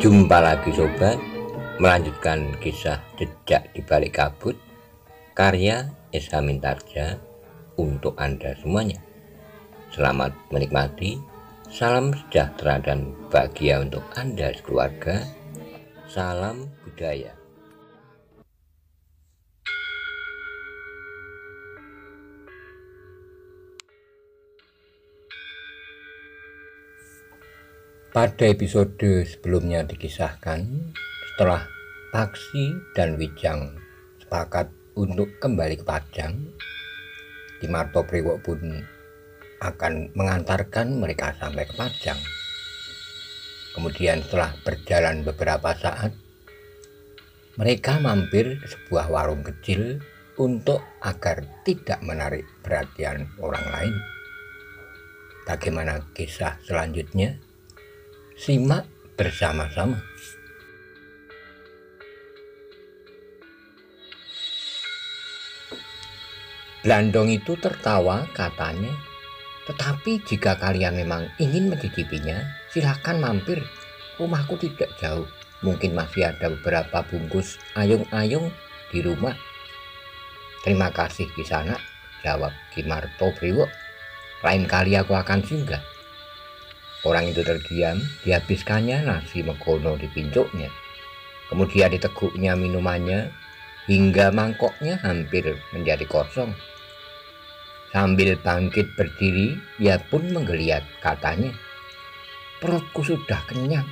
Jumpa lagi sobat, melanjutkan kisah Jejak di Balik Kabut karya Esa Mintarja untuk Anda semuanya. Selamat menikmati, salam sejahtera dan bahagia untuk Anda sekeluarga. Salam budaya. Pada episode sebelumnya dikisahkan, setelah Paksi dan Wijang sepakat untuk kembali ke Pajang, Ki Martopriwo pun akan mengantarkan mereka sampai ke Pajang. Kemudian setelah berjalan beberapa saat, mereka mampir ke sebuah warung kecil untuk agar tidak menarik perhatian orang lain. Bagaimana kisah selanjutnya? Simak bersama-sama. Blandong itu tertawa, katanya, "Tetapi jika kalian memang ingin mencicipinya, silahkan mampir. Rumahku tidak jauh. Mungkin masih ada beberapa bungkus ayung-ayung di rumah." "Terima kasih Kisana," jawab Ki Martopriwo. "Lain kali aku akan singgah." Orang itu terdiam, dihabiskannya nasi megono di pincuknya. Kemudian diteguknya minumannya hingga mangkoknya hampir menjadi kosong. Sambil bangkit berdiri, ia pun menggeliat, katanya, "Perutku sudah kenyang.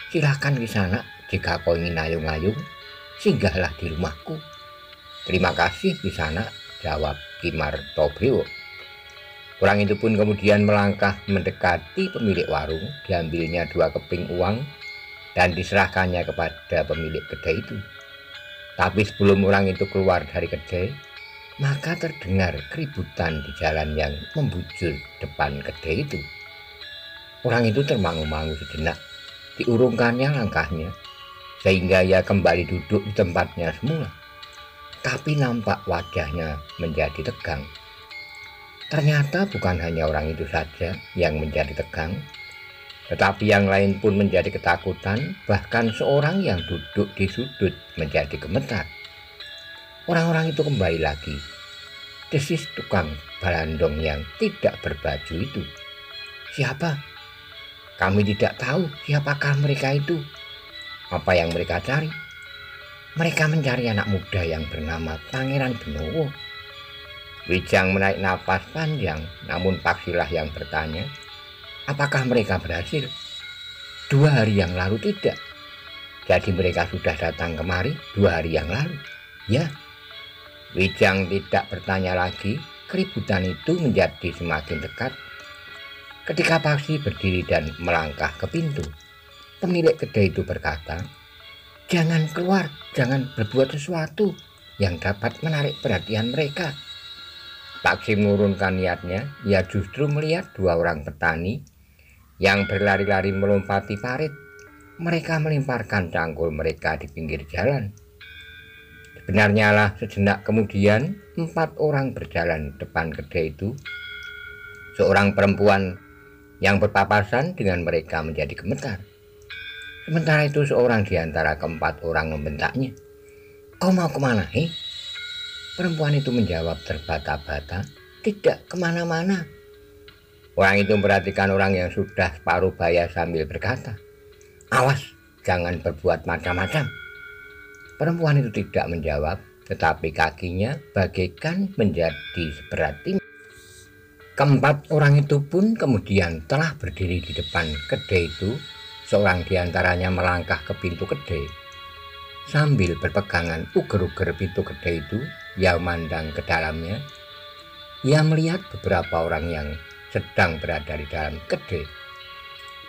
Silahkan ke sana jika kau ingin ayung-ayung, singgahlah di rumahku." "Terima kasih di sana," jawab Ki Martopriwo. Orang itu pun kemudian melangkah mendekati pemilik warung, diambilnya 2 keping uang dan diserahkannya kepada pemilik kedai itu. Tapi sebelum orang itu keluar dari kedai, maka terdengar keributan di jalan yang membujur depan kedai itu. Orang itu termangu-mangu sejenak, diurungkannya langkahnya, sehingga ia kembali duduk di tempatnya semula. Tapi nampak wajahnya menjadi tegang. Ternyata bukan hanya orang itu saja yang menjadi tegang, tetapi yang lain pun menjadi ketakutan, bahkan seorang yang duduk di sudut menjadi gemetar. Orang-orang itu kembali lagi, desis tukang balandong yang tidak berbaju itu. "Siapa? Kami tidak tahu siapakah mereka itu. Apa yang mereka cari?" "Mereka mencari anak muda yang bernama Pangeran Benowo." Wijang menarik napas panjang, namun Paksilah yang bertanya, "Apakah mereka berhasil?" 2 hari yang lalu tidak." "Jadi mereka sudah datang kemari 2 hari yang lalu?" "Ya." Wijang tidak bertanya lagi. Keributan itu menjadi semakin dekat. Ketika Paksi berdiri dan melangkah ke pintu, pemilik kedai itu berkata, "Jangan keluar, jangan berbuat sesuatu yang dapat menarik perhatian mereka." Paksi menurunkan niatnya. Ia justru melihat 2 orang petani yang berlari-lari melompati parit. Mereka melemparkan cangkul mereka di pinggir jalan. Sebenarnya lah sejenak kemudian 4 orang berjalan depan kedai itu. Seorang perempuan yang berpapasan dengan mereka menjadi gemetar. Sementara itu seorang di antara ke-4 orang membentaknya, "Kau mau kemana, hei?" Perempuan itu menjawab terbata-bata, "Tidak kemana-mana." Orang itu memperhatikan orang yang sudah separuh baya sambil berkata, "Awas, jangan berbuat macam-macam." Perempuan itu tidak menjawab, tetapi kakinya bagaikan menjadi seberat timah. Ke-4 orang itu pun kemudian telah berdiri di depan kedai itu. Seorang di antaranya melangkah ke pintu kedai. Sambil berpegangan uger-uger pintu kedai itu, ia memandang ke dalamnya. Ia melihat beberapa orang yang sedang berada di dalam kedai.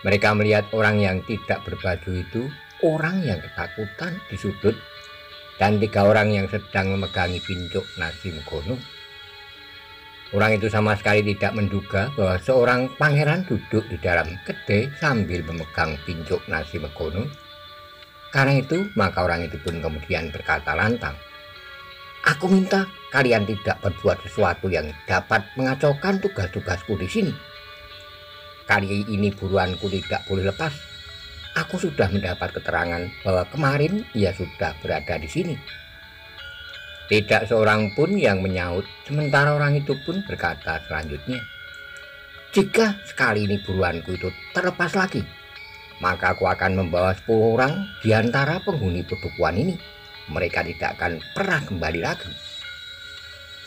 Mereka melihat orang yang tidak berbaju itu, orang yang ketakutan di sudut, dan 3 orang yang sedang memegangi pincuk nasi megono. Orang itu sama sekali tidak menduga bahwa seorang pangeran duduk di dalam kedai sambil memegang pincuk nasi megono. Karena itu, maka orang itu pun kemudian berkata lantang, "Aku minta kalian tidak berbuat sesuatu yang dapat mengacaukan tugas-tugasku di sini. Kali ini buruanku tidak boleh lepas. Aku sudah mendapat keterangan bahwa kemarin ia sudah berada di sini. Tidak seorang pun yang menyaut, sementara orang itu pun berkata selanjutnya, jika sekali ini buruanku itu terlepas lagi, maka aku akan membawa 10 orang di antara penghuni pedukuhan ini. Mereka tidak akan pernah kembali lagi.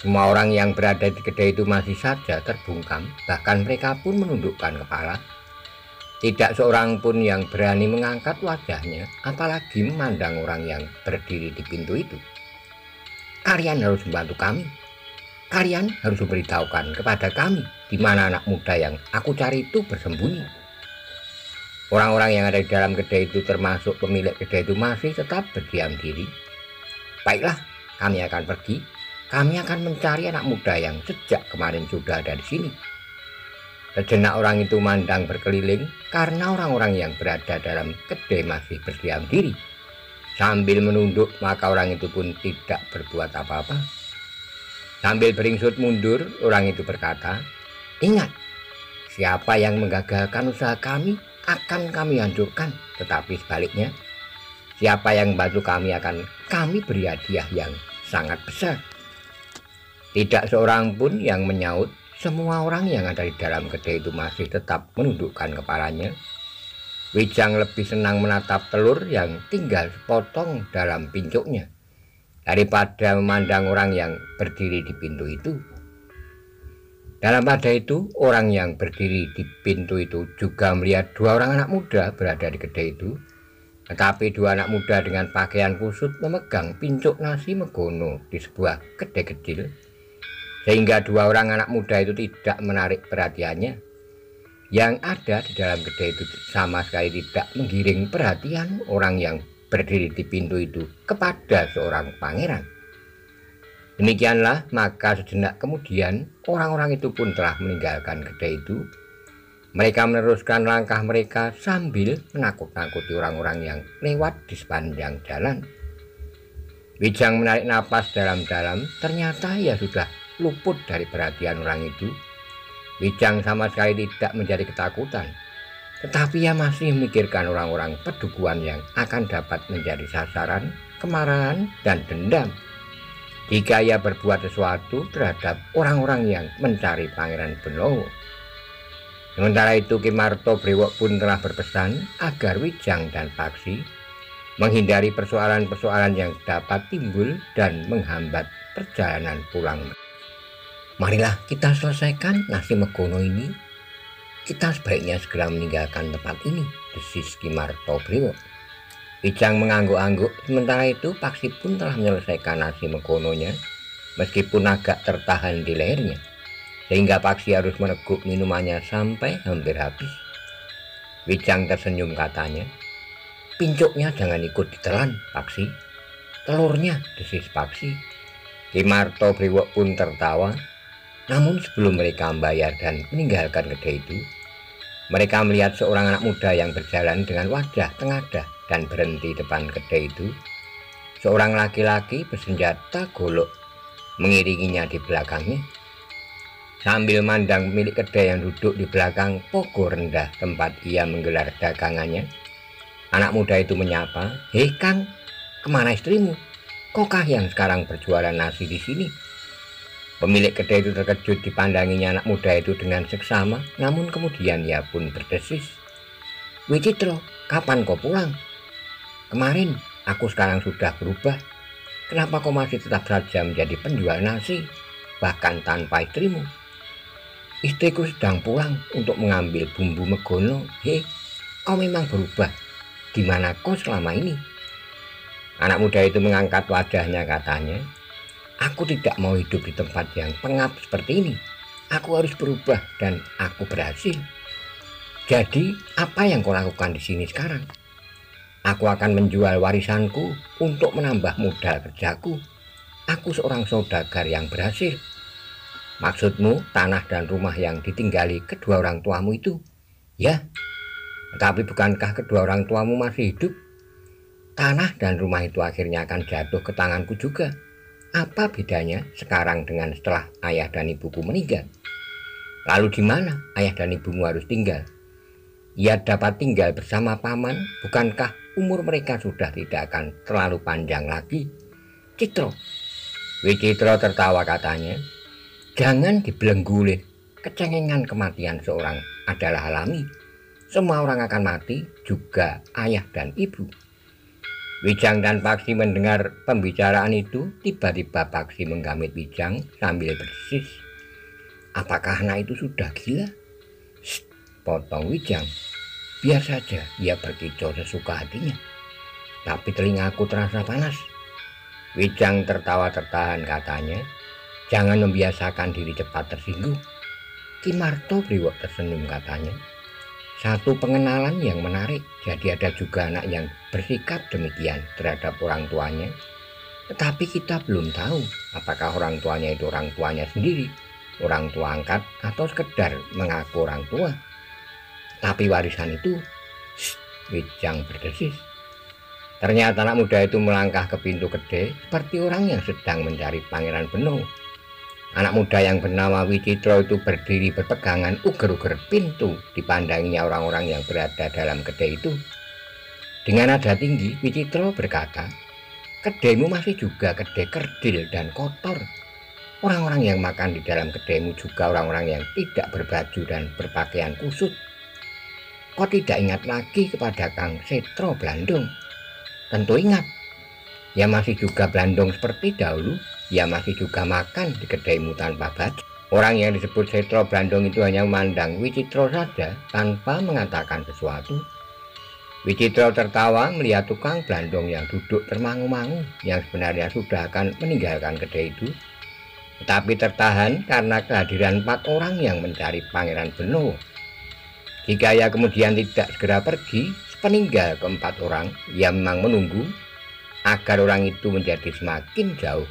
Semua orang yang berada di kedai itu masih saja terbungkam, bahkan mereka pun menundukkan kepala. Tidak seorang pun yang berani mengangkat wajahnya, apalagi memandang orang yang berdiri di pintu itu. Kalian harus membantu kami. Kalian harus memberitahukan kepada kami di mana anak muda yang aku cari itu bersembunyi. Orang-orang yang ada di dalam kedai itu, termasuk pemilik kedai itu, masih tetap berdiam diri. Baiklah, kami akan pergi. Kami akan mencari anak muda yang sejak kemarin sudah ada di sini. Sejenak orang itu mandang berkeliling karena orang-orang yang berada dalam kedai masih berdiam diri. Sambil menunduk, maka orang itu pun tidak berbuat apa-apa. Sambil beringsut mundur, orang itu berkata, ingat, siapa yang menggagalkan usaha kami akan kami hancurkan, tetapi sebaliknya, siapa yang membantu kami akan kami beri hadiah yang sangat besar. Tidak seorang pun yang menyaut. Semua orang yang ada di dalam kedai itu masih tetap menundukkan kepalanya. Wijang lebih senang menatap telur yang tinggal sepotong dalam pincuknya daripada memandang orang yang berdiri di pintu itu. Dalam pada itu, orang yang berdiri di pintu itu juga melihat 2 orang anak muda berada di kedai itu. Tetapi 2 anak muda dengan pakaian kusut memegang pincuk nasi megono di sebuah kedai kecil, sehingga 2 orang anak muda itu tidak menarik perhatiannya. Yang ada di dalam kedai itu sama sekali tidak menggiring perhatian orang yang berdiri di pintu itu kepada seorang pangeran. Demikianlah, maka sejenak kemudian orang-orang itu pun telah meninggalkan kedai itu. Mereka meneruskan langkah mereka sambil menakut-nakuti orang-orang yang lewat di sepanjang jalan. Wijang menarik napas dalam-dalam, ternyata ia sudah luput dari perhatian orang itu. Wijang sama sekali tidak menjadi ketakutan, tetapi ia masih memikirkan orang-orang pedukuhan yang akan dapat menjadi sasaran kemarahan dan dendam jika ia berbuat sesuatu terhadap orang-orang yang mencari Pangeran Benowo. Sementara itu Ki Marto Brewok pun telah berpesan agar Wijang dan Paksi menghindari persoalan-persoalan yang dapat timbul dan menghambat perjalanan pulang. Marilah kita selesaikan nasi megono ini. Kita sebaiknya segera meninggalkan tempat ini, desis Ki Marto Brewok. Wijang mengangguk-angguk. Sementara itu Paksi pun telah menyelesaikan nasi megononya, meskipun agak tertahan di lehernya, sehingga Paksi harus meneguk minumannya sampai hampir habis. Wijang tersenyum, katanya, pincuknya jangan ikut ditelan, Paksi. Telurnya, desis Paksi. Ki Marto Brewok pun tertawa. Namun sebelum mereka membayar dan meninggalkan kedai itu, mereka melihat seorang anak muda yang berjalan dengan wajah tengadah dan berhenti depan kedai itu. Seorang laki-laki bersenjata golok mengiringinya di belakangnya. Sambil mandang pemilik kedai yang duduk di belakang pogo rendah tempat ia menggelar dagangannya, anak muda itu menyapa, "Hei Kang, kemana istrimu? Kokah yang sekarang berjualan nasi di sini?" Pemilik kedai itu terkejut dipandanginya anak muda itu dengan seksama, namun kemudian ia pun berdesis, "Wicitro, kapan kau pulang? Kemarin, aku sekarang sudah berubah. Kenapa kau masih tetap saja menjadi penjual nasi, bahkan tanpa istrimu?" "Istriku sedang pulang untuk mengambil bumbu megono." "Hei, kau memang berubah. Di mana kau selama ini?" Anak muda itu mengangkat wajahnya, katanya, "Aku tidak mau hidup di tempat yang pengap seperti ini. Aku harus berubah dan aku berhasil." "Jadi, apa yang kau lakukan di sini sekarang?" "Aku akan menjual warisanku untuk menambah modal kerjaku. Aku seorang saudagar yang berhasil." "Maksudmu tanah dan rumah yang ditinggali kedua orang tuamu itu?" "Ya, tetapi bukankah kedua orang tuamu masih hidup? Tanah dan rumah itu akhirnya akan jatuh ke tanganku juga. Apa bedanya sekarang dengan setelah ayah dan ibuku meninggal?" "Lalu di mana ayah dan ibumu harus tinggal?" ia dapat tinggal bersama paman? Bukankah umur mereka sudah tidak akan terlalu panjang lagi? Citro. Wicitro tertawa katanya, jangan dibelenggu oleh kecengengan. Kematian seorang adalah alami. Semua orang akan mati, juga ayah dan ibu. Wijang dan Paksi mendengar pembicaraan itu. Tiba-tiba Paksi menggamit Wijang sambil bersis, apakah anak itu sudah gila? Shh, potong Wijang. Biar saja ia berkicau sesuka hatinya. Tapi telingaku terasa panas. Wijang tertawa tertahan katanya, jangan membiasakan diri cepat tersinggung. Ki Marto Briwo tersenyum katanya, satu pengenalan yang menarik. Jadi ada juga anak yang bersikap demikian terhadap orang tuanya. Tetapi kita belum tahu apakah orang tuanya itu orang tuanya sendiri, orang tua angkat, atau sekedar mengaku orang tua. Tapi warisan itu, Wijang berdesis. Ternyata anak muda itu melangkah ke pintu kedai seperti orang yang sedang mencari Pangeran Beno. Anak muda yang bernama Wicitro itu berdiri berpegangan uger-uger pintu. Dipandanginya orang-orang yang berada dalam kedai itu. Dengan nada tinggi, Wicitro berkata, kedaimu masih juga kedai kerdil dan kotor. Orang-orang yang makan di dalam kedaimu juga orang-orang yang tidak berbaju dan berpakaian kusut. Kau tidak ingat lagi kepada Kang Setro Blandong? Tentu ingat. Ya masih juga Blandong seperti dahulu. Ya masih juga makan di kedaimu tanpa baju. Orang yang disebut Setro Blandong itu hanya memandang Wicitro saja tanpa mengatakan sesuatu. Wicitro tertawa melihat tukang Blandong yang duduk termangu-mangu, yang sebenarnya sudah akan meninggalkan kedai itu, tetapi tertahan karena kehadiran 4 orang yang mencari Pangeran Beno. Jika ia kemudian tidak segera pergi, sepeninggal ke-4 orang, ia memang menunggu agar orang itu menjadi semakin jauh.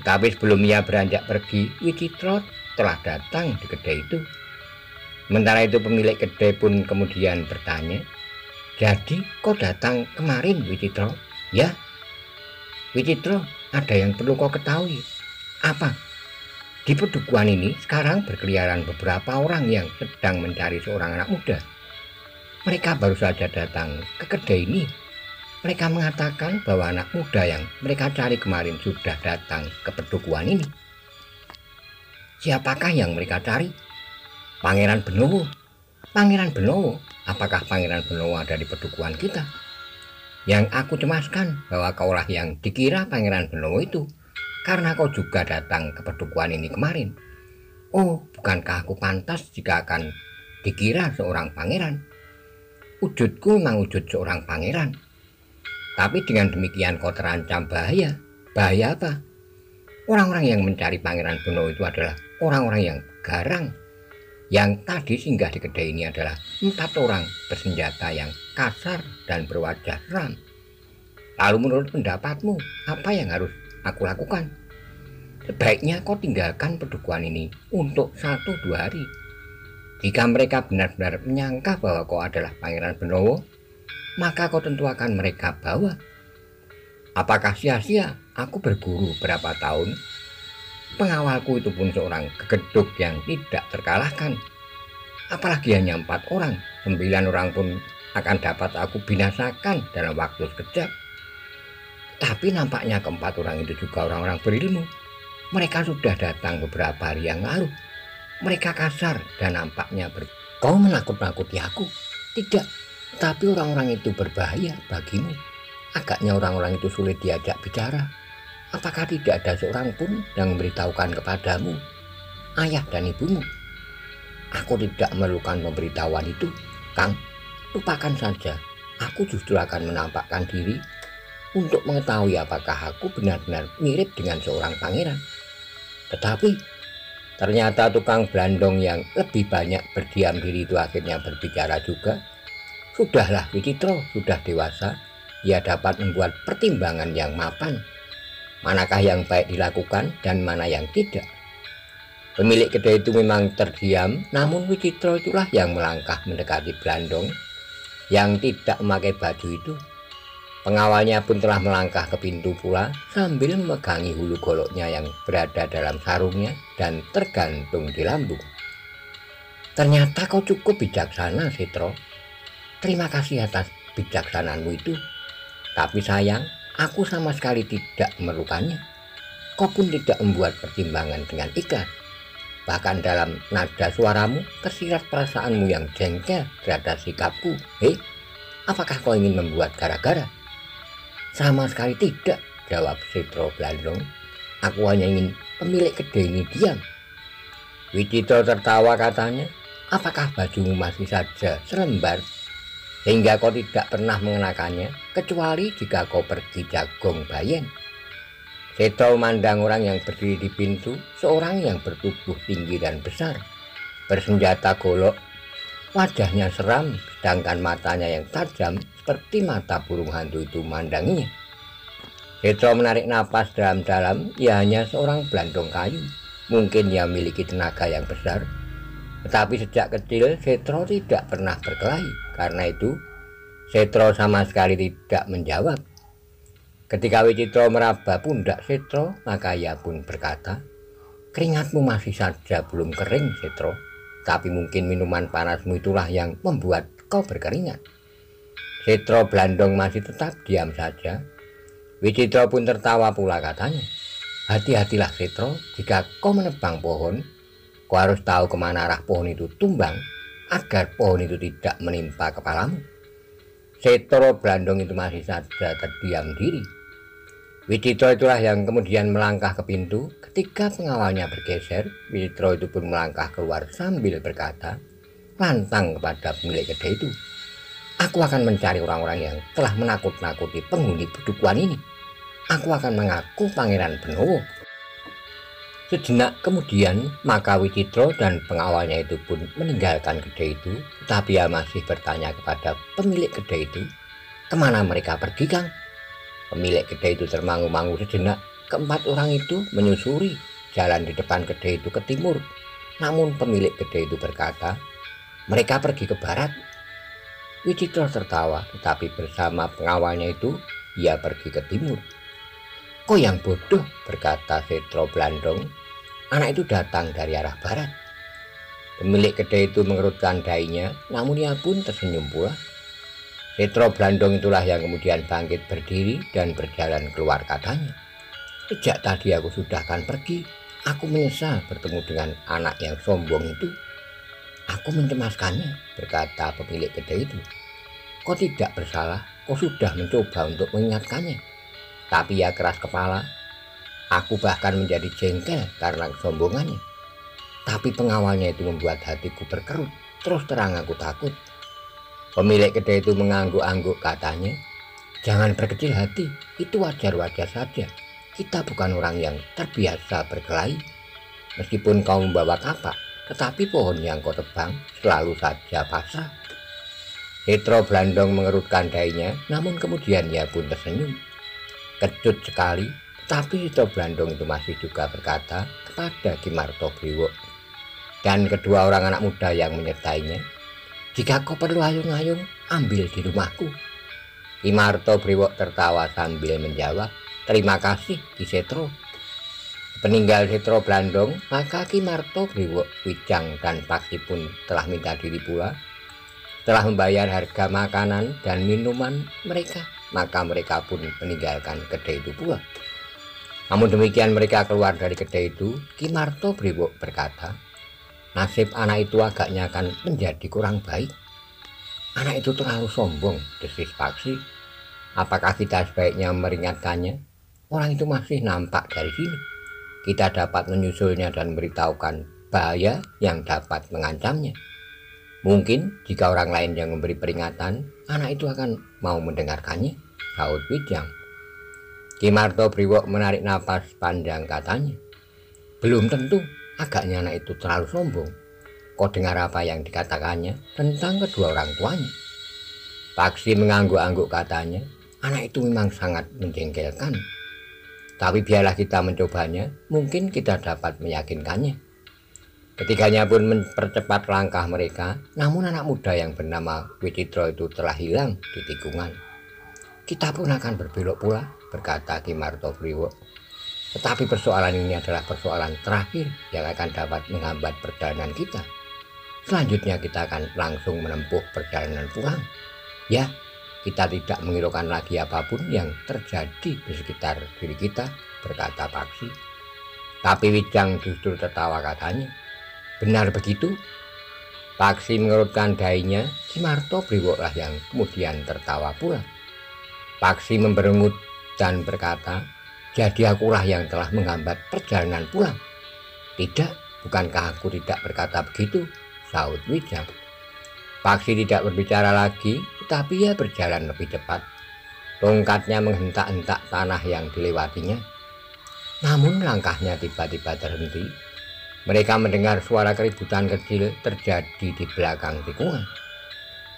Tapi sebelum ia beranjak pergi, Wicitro telah datang di kedai itu. Sementara itu pemilik kedai pun kemudian bertanya, jadi kau datang kemarin, Wicitro? Ya. Wicitro, ada yang perlu kau ketahui. Apa? Di pedukuhan ini sekarang berkeliaran beberapa orang yang sedang mencari seorang anak muda. Mereka baru saja datang ke kedai ini. Mereka mengatakan bahwa anak muda yang mereka cari kemarin sudah datang ke pedukuhan ini. Siapakah yang mereka cari? Pangeran Benowo. Pangeran Benowo? Apakah Pangeran Benowo ada di pedukuhan kita? Yang aku cemaskan bahwa kaulah yang dikira Pangeran Benowo itu, karena kau juga datang ke pedukuhan ini kemarin. Oh, bukankah aku pantas jika akan dikira seorang pangeran? Wujudku memang wujud seorang pangeran. Tapi dengan demikian kau terancam bahaya. Bahaya apa? Orang-orang yang mencari Pangeran Benowo itu adalah orang-orang yang garang. Yang tadi singgah di kedai ini adalah 4 orang bersenjata yang kasar dan berwajah seram. Lalu menurut pendapatmu, apa yang harus aku lakukan? Sebaiknya kau tinggalkan pedukuhan ini untuk 1-2 hari. Jika mereka benar-benar menyangka bahwa kau adalah Pangeran Benowo, maka kau tentu akan mereka bawa. Apakah sia-sia aku berguru berapa tahun? Pengawalku itu pun seorang gegeduk yang tidak terkalahkan. Apalagi hanya 4 orang, 9 orang pun akan dapat aku binasakan dalam waktu sekejap. Tapi nampaknya ke-4 orang itu juga orang-orang berilmu. Mereka sudah datang beberapa hari yang lalu. Mereka kasar dan nampaknya Kau menakut-nakuti aku? Tidak. Tapi orang-orang itu berbahaya bagimu. Agaknya orang-orang itu sulit diajak bicara. Apakah tidak ada seorang pun yang memberitahukan kepadamu, ayah dan ibumu? Aku tidak memerlukan pemberitahuan itu, Kang. Lupakan saja. Aku justru akan menampakkan diri untuk mengetahui apakah aku benar-benar mirip dengan seorang pangeran. Tetapi ternyata tukang Blandong yang lebih banyak berdiam diri itu akhirnya berbicara juga. Sudahlah, Wicitro sudah dewasa. Ia dapat membuat pertimbangan yang mapan. Manakah yang baik dilakukan dan mana yang tidak. Pemilik kedai itu memang terdiam, namun Wicitro itulah yang melangkah mendekati Blandong yang tidak memakai baju itu. Pengawalnya pun telah melangkah ke pintu pula sambil memegangi hulu goloknya yang berada dalam sarungnya dan tergantung di lambung. Ternyata kau cukup bijaksana, Setro. terima kasih atas bijaksanaanmu itu. Tapi sayang, aku sama sekali tidak memerlukannya. Kau pun tidak membuat pertimbangan dengan ikhlas. Bahkan dalam nada suaramu tersirat perasaanmu yang jengkel terhadap sikapku. Apakah kau ingin membuat gara-gara? Sama sekali tidak, jawab Setro Blandong. Aku hanya ingin pemilik kedai ini diam. Wicitro tertawa, katanya. Apakah bajumu masih saja selembar sehingga kau tidak pernah mengenakannya kecuali jika kau pergi jagong bayen? Setro memandang orang yang berdiri di pintu, seorang yang bertubuh tinggi dan besar, bersenjata golok. Wajahnya seram, sedangkan matanya yang tajam seperti mata burung hantu itu memandanginya. Setro menarik napas dalam-dalam. Ia hanya seorang Blandong kayu. Mungkin ia memiliki tenaga yang besar, tetapi sejak kecil Setro tidak pernah berkelahi. Karena itu Setro sama sekali tidak menjawab. Ketika Wicitro meraba pundak Setro, maka ia pun berkata, keringatmu masih saja belum kering, Setro. Tapi mungkin minuman panasmu itulah yang membuat kau berkeringat. Setro Blandong masih tetap diam saja. Wicitro pun tertawa pula, katanya. Hati-hatilah Setro, jika kau menebang pohon, kau harus tahu kemana arah pohon itu tumbang, agar pohon itu tidak menimpa kepalamu. Setro Blandong itu masih saja terdiam diri. Wicitro itulah yang kemudian melangkah ke pintu. Ketika pengawalnya bergeser, Wicitro itu pun melangkah keluar sambil berkata lantang kepada pemilik kedai itu, aku akan mencari orang-orang yang telah menakut-nakuti penghuni pedukuhan ini. Aku akan mengaku Pangeran Benowo. Sejenak kemudian, maka Wicitro dan pengawalnya itu pun meninggalkan kedai itu. Tetapi ia masih bertanya kepada pemilik kedai itu, kemana mereka pergi, Kang? Pemilik kedai itu termangu-mangu sejenak. Keempat orang itu menyusuri jalan di depan kedai itu ke timur. Namun pemilik kedai itu berkata, mereka pergi ke barat. Wicitro tertawa, tetapi bersama pengawalnya itu ia pergi ke timur. Kau yang bodoh, berkata Setro Blandong. Anak itu datang dari arah barat. Pemilik kedai itu mengerutkan dahinya, namun ia pun tersenyum pula. Setro Blandong itulah yang kemudian bangkit berdiri dan berjalan keluar, katanya. Sejak tadi aku sudah akan pergi. Aku menyesal bertemu dengan anak yang sombong itu. Aku mencemaskannya, berkata pemilik kedai itu. Kau tidak bersalah, kau sudah mencoba untuk mengingatkannya. Tapi ia keras kepala. Aku bahkan menjadi jengkel karena kesombongannya. Tapi pengawalnya itu membuat hatiku berkerut. Terus terang aku takut. Pemilik kedai itu mengangguk-angguk, katanya. Jangan berkecil hati, itu wajar-wajar saja. Kita bukan orang yang terbiasa berkelahi. Meskipun kau membawa kapak, tetapi pohon yang kau tebang selalu saja pasrah. Setro Blandong mengerutkan dahinya, namun kemudian ia pun tersenyum. Kecut sekali, tapi Setro Blandong itu masih juga berkata kepada Ki Martobriwo dan kedua orang anak muda yang menyertainya, jika kau perlu ayung-ayung, ambil di rumahku. Ki Martobriwo tertawa sambil menjawab, terima kasih Ki Setro. Peninggal Setro Blandong, maka Ki Martobriwo, Wijang dan Paksi pun telah minta diri pula. Setelah membayar harga makanan dan minuman mereka, maka mereka pun meninggalkan kedai itu pula. Namun demikian mereka keluar dari kedai itu, Ki Martobriwo berkata, nasib anak itu agaknya akan menjadi kurang baik. Anak itu terlalu sombong, desis Paksi. Apakah kita sebaiknya meringatkannya? Orang itu masih nampak dari sini. Kita dapat menyusulnya dan memberitahukan bahaya yang dapat mengancamnya. Mungkin jika orang lain yang memberi peringatan, anak itu akan mau mendengarkannya, sahut Wijang. Ki Martobriwo menarik napas panjang, katanya. Belum tentu, agaknya anak itu terlalu sombong. Kau dengar apa yang dikatakannya tentang kedua orang tuanya? Paksi mengangguk-angguk, katanya. Anak itu memang sangat menjengkelkan. Tapi biarlah kita mencobanya, mungkin kita dapat meyakinkannya. Ketiganya pun mempercepat langkah mereka, namun anak muda yang bernama Wicitro itu telah hilang di tikungan. Kita pun akan berbelok pula, berkata Ki Martobriwo. Tetapi persoalan ini adalah persoalan terakhir yang akan dapat menghambat perjalanan kita. Selanjutnya kita akan langsung menempuh perjalanan pulang. Ya, kita tidak menghiraukan lagi apapun yang terjadi di sekitar diri kita, berkata Paksi. Tapi Wijang justru tertawa, katanya. Benar begitu? Paksi mengerutkan dahinya. Ki Marto Brewoklah yang kemudian tertawa pula. Paksi memberengut dan berkata, jadi akulah yang telah menghambat perjalanan pulang. Tidak, bukankah aku tidak berkata begitu? Sahut Wijang. Paksi tidak berbicara lagi, tetapi ia berjalan lebih cepat. Tongkatnya menghentak-hentak tanah yang dilewatinya. Namun langkahnya tiba-tiba terhenti. Mereka mendengar suara keributan kecil terjadi di belakang tikungan.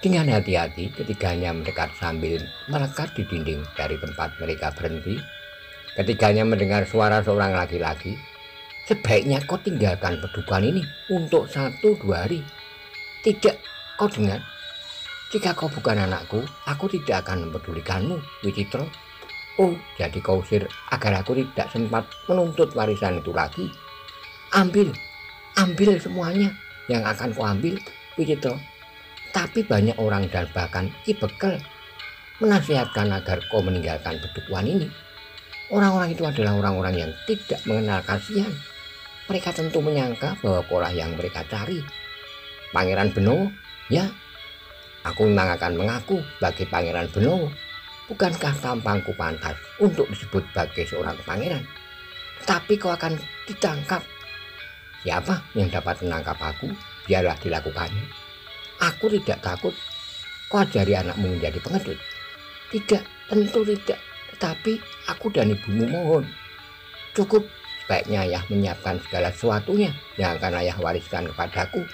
Dengan hati-hati ketiganya mendekat sambil melekat di dinding dari tempat mereka berhenti. Ketiganya mendengar suara seorang laki-laki. Sebaiknya kau tinggalkan pedukuhan ini untuk 1-2 hari. Tidak, kau dengar? Jika kau bukan anakku, aku tidak akan mempedulikanmu, Wicitro. Oh, jadi kau usir agar aku tidak sempat menuntut warisan itu lagi. Ambil semuanya yang akan kau ambil, Wicitro. Tapi banyak orang dan bahkan Ki Bekel menasihatkan agar kau meninggalkan pedukuhan ini. Orang-orang itu adalah orang-orang yang tidak mengenal kasihan. Mereka tentu menyangka bahwa kaulah yang mereka cari. Pangeran Benowo, ya, aku memang akan mengaku sebagai Pangeran Benowo. Bukankah tampangku pantas untuk disebut sebagai seorang pangeran? Tapi kau akan ditangkap. Siapa yang dapat menangkap aku? Biarlah dilakukannya. Aku tidak takut. Kau ajari anakmu menjadi pengedut? Tidak, tentu tidak. Tetapi aku dan ibumu mohon. Cukup, sebaiknya ayah menyiapkan segala sesuatunya yang akan ayah wariskan kepadaku.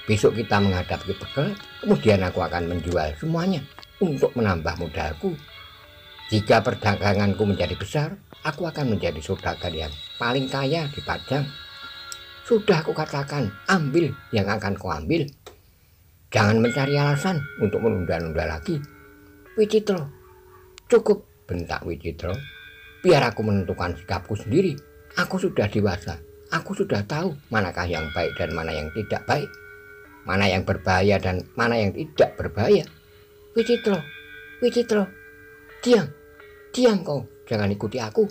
Besok kita menghadap Ki Bekel, kemudian aku akan menjual semuanya untuk menambah modalku. Jika perdaganganku menjadi besar, aku akan menjadi saudagar yang paling kaya di Padang. Sudah aku katakan, ambil yang akan kau ambil. Jangan mencari alasan untuk menunda-nunda lagi. Wicitro, cukup, bentak Wicitro. Biar aku menentukan sikapku sendiri. Aku sudah dewasa. Aku sudah tahu manakah yang baik dan mana yang tidak baik. Mana yang berbahaya dan mana yang tidak berbahaya. Wicitro, diam kau, jangan ikuti aku.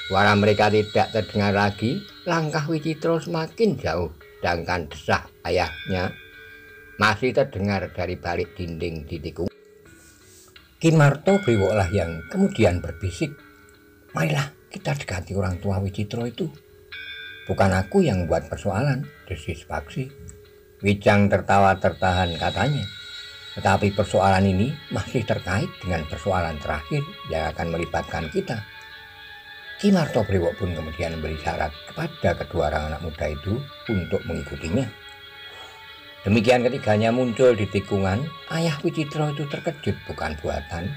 Suara mereka tidak terdengar lagi. Langkah Wicitro semakin jauh, sedangkan desah ayahnya masih terdengar dari balik dinding di tikung. Ki Marto Brewoklah yang kemudian berbisik, marilah kita dekati orang tua Wicitro itu. Bukan aku yang buat persoalan, desis Paksi. Wijang tertawa tertahan, katanya. Tetapi persoalan ini masih terkait dengan persoalan terakhir yang akan melibatkan kita. Ki Marto Brewok pun kemudian memberi syarat kepada kedua orang anak muda itu untuk mengikutinya. Demikian ketiganya muncul di tikungan. Ayah Wicitro itu terkejut bukan buatan.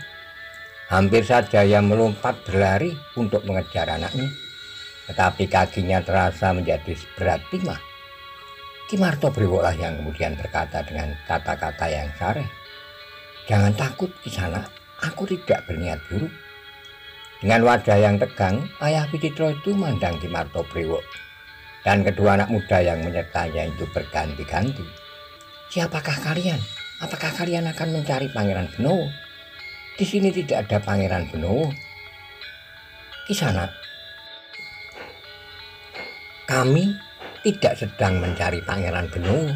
Hampir saja ia melompat berlari untuk mengejar anaknya. Tetapi kakinya terasa menjadi berat timah. Ki Marto Brewoklah yang kemudian berkata dengan kata-kata yang sareh, jangan takut Kisana, aku tidak berniat buruk. Dengan wajah yang tegang, ayah Wicitro itu memandang Ki Marto Brewok, dan kedua anak muda yang menyertainya itu berganti-ganti. Siapakah kalian? Apakah kalian akan mencari Pangeran Benowo? Di sini tidak ada Pangeran Benowo. Kisana, kami tidak sedang mencari Pangeran Benowo.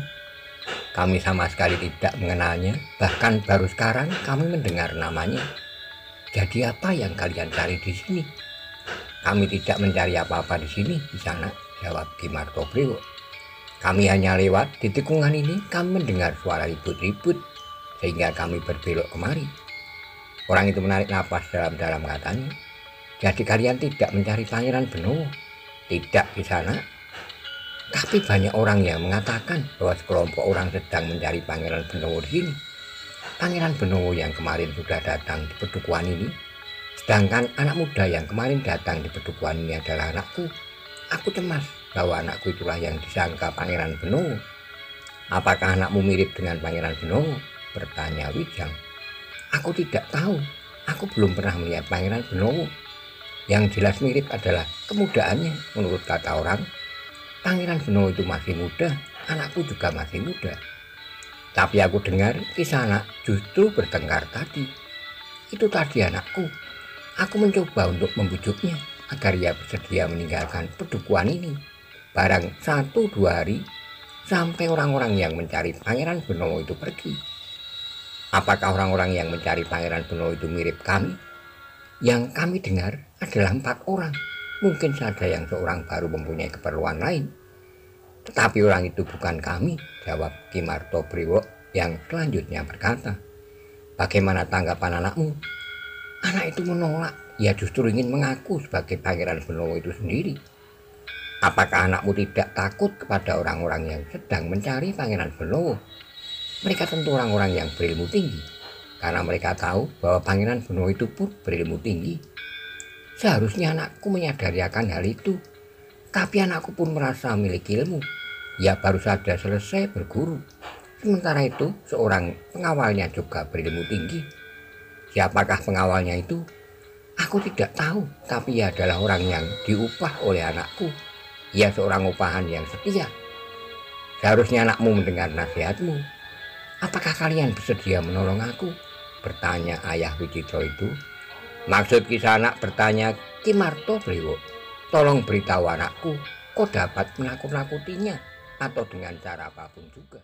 Kami sama sekali tidak mengenalnya, bahkan baru sekarang kami mendengar namanya. Jadi apa yang kalian cari di sini? Kami tidak mencari apa-apa di sini, di sana, jawab Ki Marto Brewok. Kami hanya lewat di tikungan ini, kami mendengar suara ribut-ribut, sehingga kami berbelok kemari. Orang itu menarik napas dalam-dalam, katanya. Jadi kalian tidak mencari Pangeran Benowo? Tidak, di sana. Tapi banyak orang yang mengatakan bahwa sekelompok orang sedang mencari Pangeran Benowo di sini. Pangeran Benowo yang kemarin sudah datang di pedukuhan ini, sedangkan anak muda yang kemarin datang di pedukuhan ini adalah anakku. Aku cemas bahwa anakku itulah yang disangka Pangeran Benowo. Apakah anakmu mirip dengan Pangeran Benowo? Bertanya Wijang. Aku tidak tahu. Aku belum pernah melihat Pangeran Benowo. Yang jelas mirip adalah kemudaannya, menurut kata orang. Pangeran Benowo itu masih muda, anakku juga masih muda. Tapi aku dengar Kisanak justru bertengkar tadi. Itu tadi anakku. Aku mencoba untuk membujuknya agar ia bersedia meninggalkan pedukuhan ini. Barang 1-2 hari sampai orang-orang yang mencari Pangeran Benowo itu pergi. Apakah orang-orang yang mencari Pangeran Benowo itu mirip kami? Yang kami dengar adalah 4 orang. Mungkin saja yang seorang baru mempunyai keperluan lain. Tetapi orang itu bukan kami, jawab Ki Martobriwo yang selanjutnya berkata, bagaimana tanggapan anakmu? Anak itu menolak, ia justru ingin mengaku sebagai Pangeran Benowo itu sendiri. Apakah anakmu tidak takut kepada orang-orang yang sedang mencari Pangeran Benowo? Mereka tentu orang-orang yang berilmu tinggi, karena mereka tahu bahwa Pangeran Benowo itu pun berilmu tinggi. Seharusnya anakku menyadari akan hal itu, tapi anakku pun merasa memiliki ilmu. Ia baru saja selesai berguru. Sementara itu, seorang pengawalnya juga berilmu tinggi. Siapakah pengawalnya itu? Aku tidak tahu, tapi ia adalah orang yang diupah oleh anakku. Ia seorang upahan yang setia. Seharusnya anakmu mendengar nasihatmu. Apakah kalian bersedia menolong aku? Bertanya ayah Wicitra itu. Maksud Kisanak, bertanya Ki Martobriwo. Tolong beritahu anakku, kau dapat menakut-nakutinya atau dengan cara apapun juga.